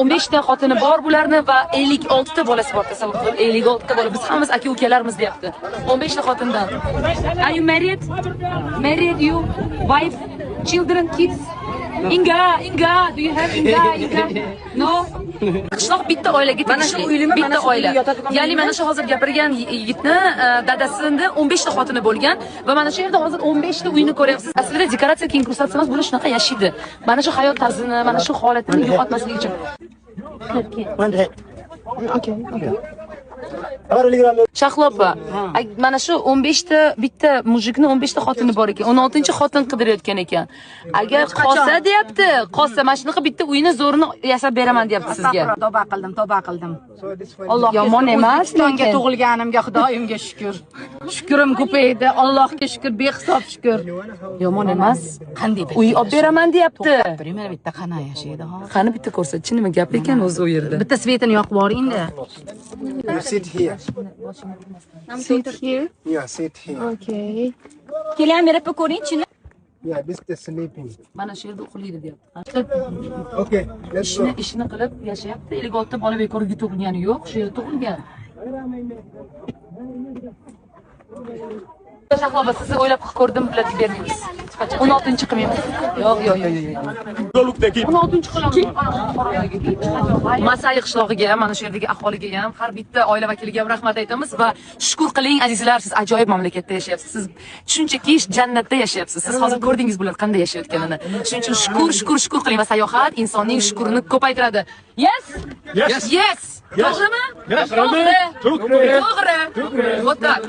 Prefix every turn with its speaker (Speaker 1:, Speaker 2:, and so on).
Speaker 1: 15 ta xotini bor bularni va 56 ta bolasi bor. Tasavvur qil, 56 ta bola. Biz hammamiz aka-ukalarmiz deyapti. 15 ta xotindan. Are you married? Married you? Wife? Children? Kids? Inga, do you have Inga? No. Qishloq bitta oilaga tegishli. Bitta oila. Ya'ni mana shu hozir gapirgan yigitni dadasida 15 ta xotini bo'lgan va mana shu yerda hozir 15 ta uyni ko'ryapsiz. Aslida dekoratsiya keyin ko'rsatsa emas, bular shunaqa yashaydi. Mana shu hayot tarzini, mana shu holatini yo'qotmaslik uchun. Okay. Shahlopa, mana shu 15 ta bitta mujikni 15 ta xotini bor ekan. 16-xotin qidirayotgan ekan. Agar qolsa deyapti, qolsa mana shunaqa bitta uyni zo'rini yasab beraman deyapti sizga.
Speaker 2: Tavba qildim.
Speaker 1: Alloh yomon emas,
Speaker 2: menga tug'ilganimga Xudoyimga shukr. Shukrim ko'paydi. Allohga shukr, behisob shukr.
Speaker 1: Yomon emas.
Speaker 2: Qanday
Speaker 1: uy olib beraman deyapti.
Speaker 2: Mana bitta qana yashaydi hozir.
Speaker 1: Qani bitta ko'rsatchi, nima gap ekan o'zi u yerda.
Speaker 2: Bitta svetini yoqib boring-da.
Speaker 3: You sit here.
Speaker 2: Sit here.
Speaker 3: Yeah, sit here.
Speaker 2: Okay.
Speaker 4: Keling, mera ko'ring-chi.
Speaker 3: Yeah, this is sleeping.
Speaker 1: Mana shu yerda uxlaydi deyapti.
Speaker 3: Okay, let's go.
Speaker 1: Ishini qilib yashayapti. 56 ta bola bekorga tug'ilgani yo'q, shu yerda tug'ilgan. Shahloba, sizni o'ylab ko'rdim, biletni berdingiz. 16-chi qilmaymiz. Yo'q. 16-chi qilamiz. Masai qishlog'iga, mana shu yerdagi aholiga ham, har bitta oila vakiliga ham rahmat aytamiz va shukr qiling azizlar, siz ajoyib mamlakatda yashayapsiz. Siz shunchaki jannatda yashyapsiz. Siz hozir ko'rdingiz bular qanday yashayotganini. Shuning uchun shukr qiling va sayohat insonning shukrini ko'paytiradi. Yes. To'g'rimi? To'g'ri. Вот так.